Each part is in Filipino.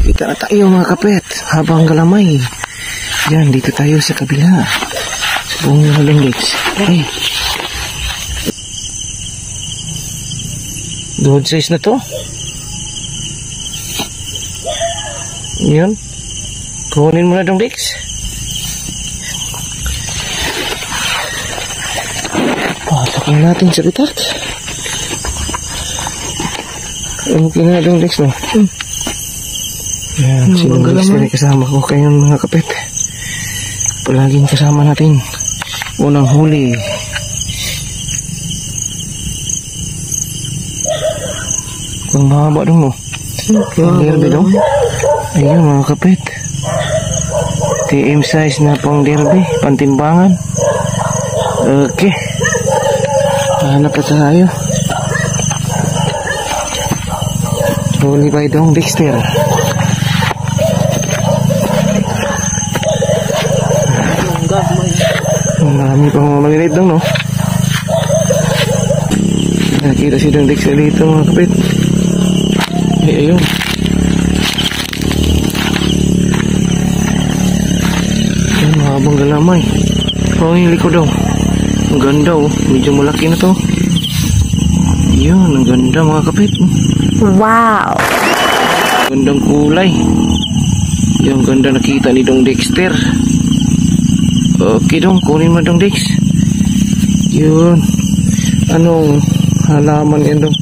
Kita na tayo mga kapit. Habang galamay. Yan, dito tayo sa kabila. Sa buong halong lakes. Ay. Good size na to. Yan. Kunin mo na dong lakes. Pasakin natin sa bitak. Okay na dong lakes no. Yan, sinunod na kasama ko kayong mga kapit. Palaging kasama natin. Unang huli. Kung mahaba dong mo. Yung derby dong. Ayun mga kapit. TM size na pang derby. Pantimbangan. Okay. Hanap pa tayo. Huli pa dong Dexter. Marami pang maliliit dong no. Nakita si Dong Dexter dito mga kapit. Ayun. Ayun, mahabang galamay. Oh, yung likod daw. Ang ganda oh. Medyo malaki na to. Ayun, ang ganda mga kapit. Wow! Gandang kulay. Yung ganda nakita ni Dong Dexter. Okay dong, kunin mo dong Dex. Yun. Anong halaman yan dong?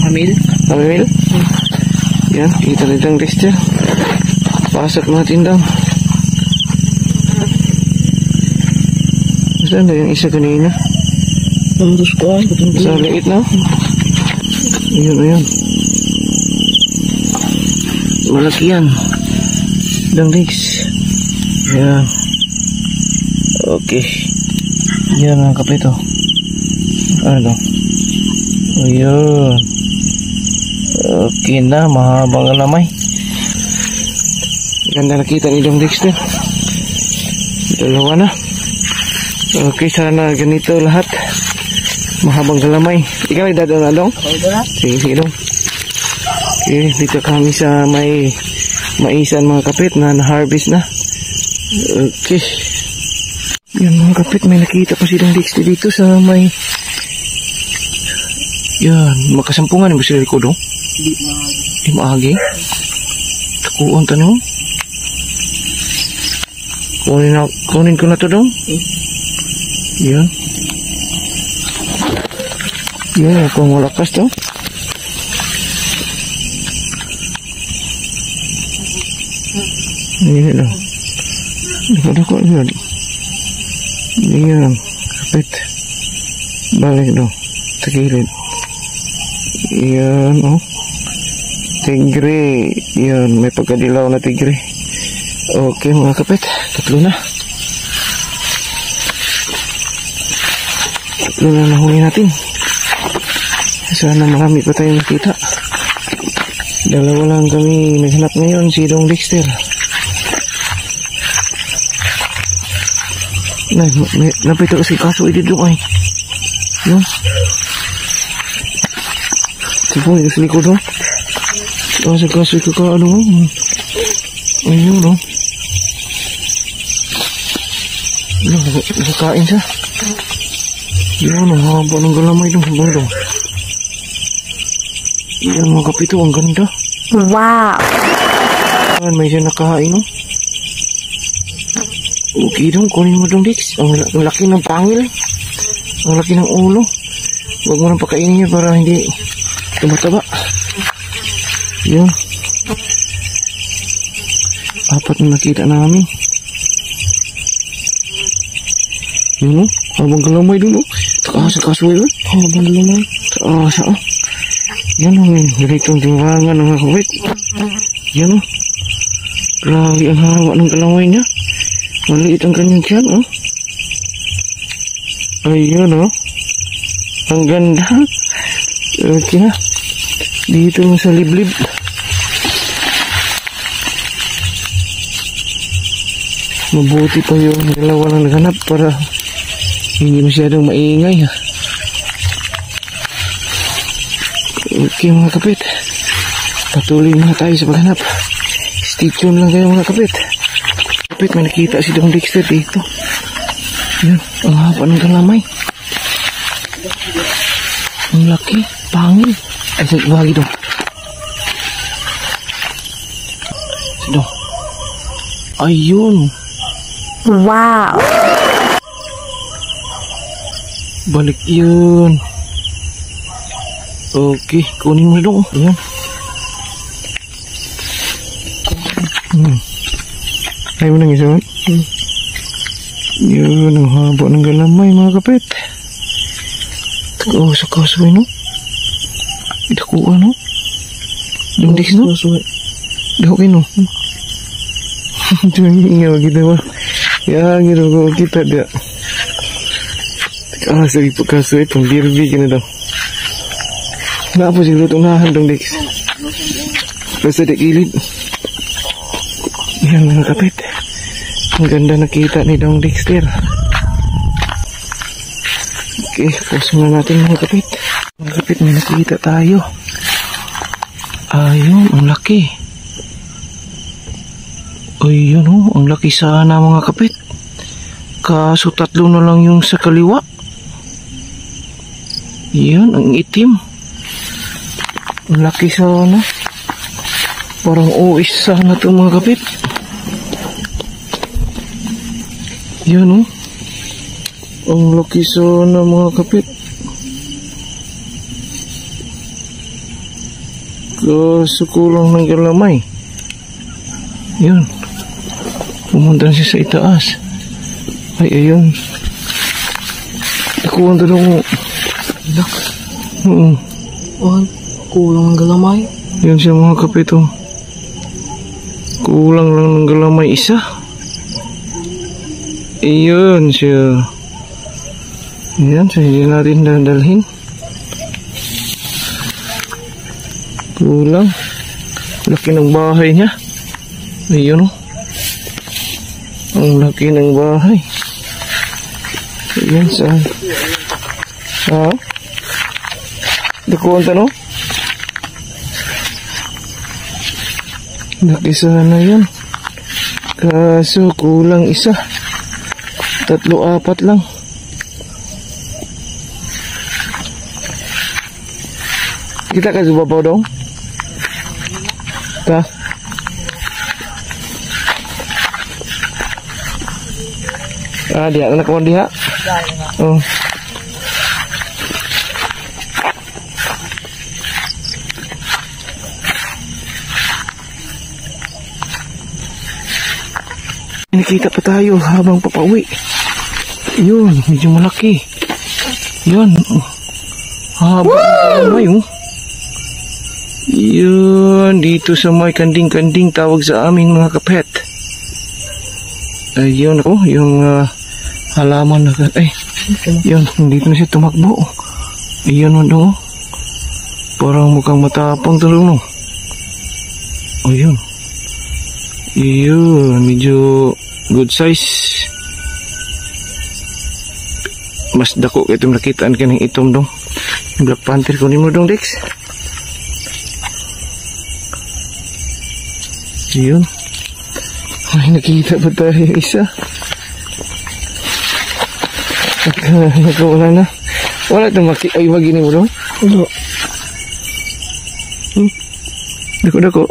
Hamil? Hamil? Yan, kita na dong Dexter. Pasok natin dong. Saan na yung isa kanina? Nandus ko ay. Sa liit na? Ayun, ayun. Malaki yan. Dong Dex. Yan. Okay. Yan ang kapito. Ano? Ayun. Okay na. Mahabang alamay. Ganda nakita ni Dong Dexter. Dalawa na. Okay. Sana ganito lahat. Mahabang galamay. Ikaw ay dadong na Dong? Sige, sige Dong. Okay. Dito kami sa may maisan mga kapit na na-harvest na. Okay. Yan mga kapit, may nakita pa si Dong Dexter dito sa may... Yan, makasampungan ba sila likod, oh? Di maagi. Takuan tanong. Kunin ko na to, Dong. Yan. Yan, kung malakas to. Yan lang. Dako yun. Yan. Kapit. Balik do. Takilid. Yan oh. Tigre. Yan. May pagkadilaw na tigre. Okay mga kapit. Tatlo na. Tatlo na nahuli natin. Sana marami pa tayong nakita. Dalawa lang kami naghanap ngayon. Si Dong Dexter. Napita kasi kaso ito doon ay. Yung. Tipong ito sa likod doon. Sa kaso ito ka ano. Ayun no. Nakakain siya. Yan ang haba ng galamay doon. Sabay doon. Yan mga kapito. Ang ganda. Wow! May siya nakahain no. Okay dong, kunin mo dong Dex. Ang laki ng pangil. Ang laki ng ulo. Huwag mo nang pakainin niya para hindi tumataba. Yun. Apat na nakita namin. Yun o. Habang galamay dun o. Takas sa kasoy o. Habang galamay. Takas o. Yan o. Direktong timbangan ng mga kawit. Yan o. Grabe ang hawa ng galamay niya. Maliit ang kanyang tiyan, oh. Ayun, oh. Ang ganda. Okay na. Dito sa liblib. Mabuti pa yung dalawa lang naghanap para hindi masyadong maingay, ha. Okay, mga kapit. Patuloy muna tayo sa paghanap. Stay tuned lang kayo mga kapit. Kapit, may nakita si Dong Dexter dito. Yan, ang haba ng galamay. Ang laki, pangil. Ay, sa ibagi Dong. Si Dong. Ayun. Wow. Balik yun. Okay, kunin mo Dong. Ayan. Ayaw mo nang isa man? Yun, ang haba ng galamay mga kapit. Oh, sa kasway no? Idakuha no? Dong Dex no? Daw kayo no? Diyan nga kita ba? Ya, ginagawa kita dia. Sige pagkasway, pang-birbi ka na daw. Napa siguro itong nahan Dong Dex? Basta di kilid. Yan mga kapit. Ang ganda nakita ni Dong Dexter. Okay, pause muna natin mga kapit. Mga kapit, may nakita tayo. Ayun, ang laki. Ayun oh, ang laki sana mga kapit. Kaso tatlo na lang yung sa kaliwa. Yan, ang itim. Ang laki sana. Parang uis sana ito mga kapit. Yan oh. Ang laki sana mga kapit. Kaso kulang ng galamay. Yan. Pumunta siya sa itaas. Ay, ayun. Nakuha na lang mo. Kulang ang galamay. Yan siya mga kapit oh. Kulang lang ng galamay isa. Iyon siya. Yan, so hindi natin dadalhin. Kulang. Laki ng bahay niya. Ayun oh. Ang laki ng bahay. Ayan saan. Ha? Dakuan no? Laki sana yan. Kaso kulang isa. 3-4 lang. Kita ka subabaw dong? Ta? Dia anak kawan dia. Oh. Nakita pa tayo habang papauwi. Yun, medyo malaki. Yun. Haba ng oh. Yun, dito sa may kanding-kanding tawag sa amin mga kapet. Ayun ako, yung halaman na ay, yun, dito na siya tumakbo. Ayun mo daw. Parang mukhang matapang tulong no. Ayun. Ayun, medyo good size. Mas dako itong nakitaan ka ng itom dong. Black Panther kunin mo dong Dex. Ayun. Ay, nakita pa tayo isa. Wala na. Wala itong ay magini mo dong. Dako-dako.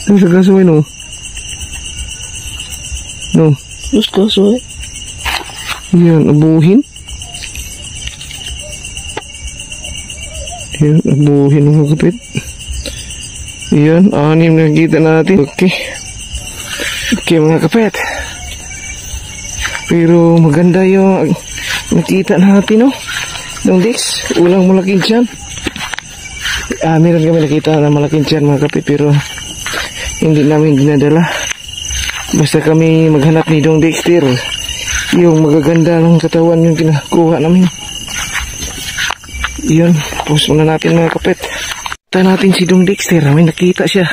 Ano sa kaso no? No. Terus kaso Yan, abuhin. Yan, abuhin mga kapit. Yan, 6 na nakita natin. Okay. Okay mga kapit. Pero maganda yung nakita natin, no? Dong Dex, ulang malaking tiyan. Meron kami nakita na malaking tiyan mga kapit, pero hindi namin dinadala. Basta kami maghanap ni Dong Dexter. Yung magaganda ng katawan yung kinakuha namin. Yun, post muna natin mga kapit. Kita natin si Dong Dexter. May nakita siya.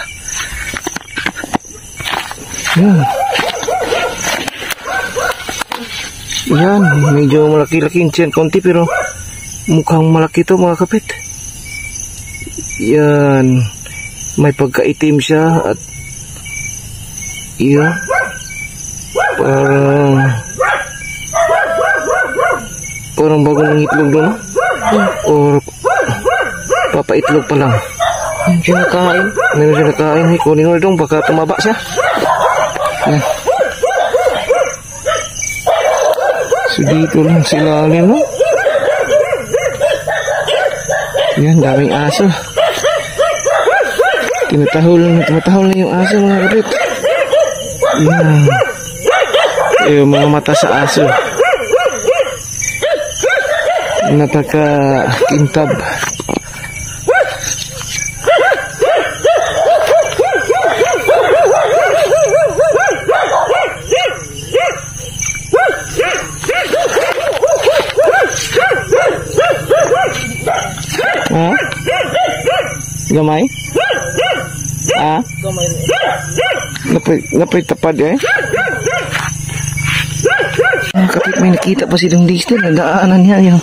Yan. Yan, medyo malaki-laki yung tiyan konti pero mukhang malaki to mga kapit. Yan. May pagkaitim siya at yan. Parang bago ng itlog doon. Or papaitlog pa lang. Hindi siya nakain. Hindi siya nakain. Kunin mo dong baka tumaba siya. Yan. So dito lang sila no? Yan, daming aso. Tumatahol na yung aso mga kapit. Yan. Yung mga mata sa aso. Nataka-kintab. Ha? Gamay? Ha? Napay tapad eh? Kapit may nakita pa silang dito. Nadaanan niya yung...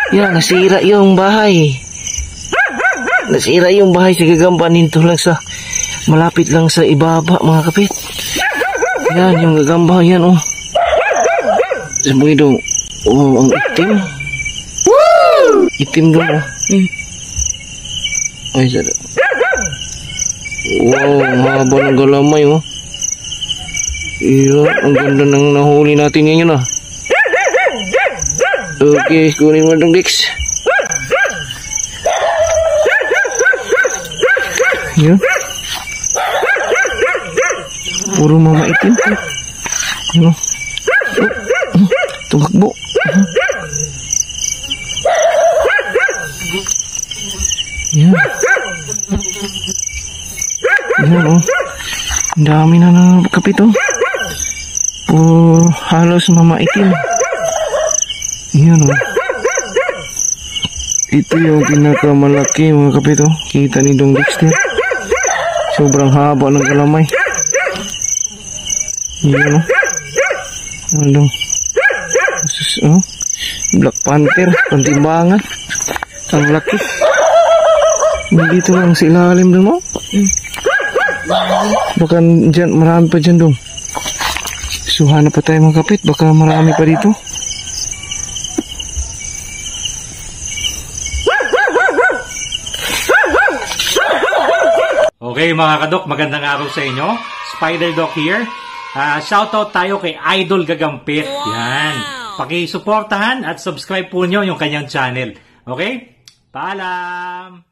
Yan, nasira yung bahay. Nasira yung bahay sa gagamba nito lang sa... Malapit lang sa ibaba mga kapit. Yan, yung gagamba yan oh. Sabi dong, oh, ang itim. Itim dong oh. Ay, sada. Wow, haba ng galamay oh. Iyo, ang ganda ng nahuli natin ngayon ah. Okay, kunin mo dong Dix. Iyo. Puro mama itim. Ano? Tumakbo. Yan. Yan oh. Ang dami na ng kapit oh. Puro halos mama itim. Yan oh. Ito yung pinakamalaki mga kapit oh. Kita ni Dong Dexter. Sobrang haba ng kalamay. Yan oh. Ano dong? Oh. Black Panther. Pantimbangan. Ang laki. Dito lang sa ilalim dun mo. Baka dyan, marami pa dyan dong. So hanap pa tayo mga kapit. Baka marami pa dito. Okay mga kadok, magandang araw sa inyo. Spider Doc here. Shoutout tayo kay Idol Gagampit. Yan. Pakisuportahan at subscribe po nyo yung kanyang channel. Okay? Paalam!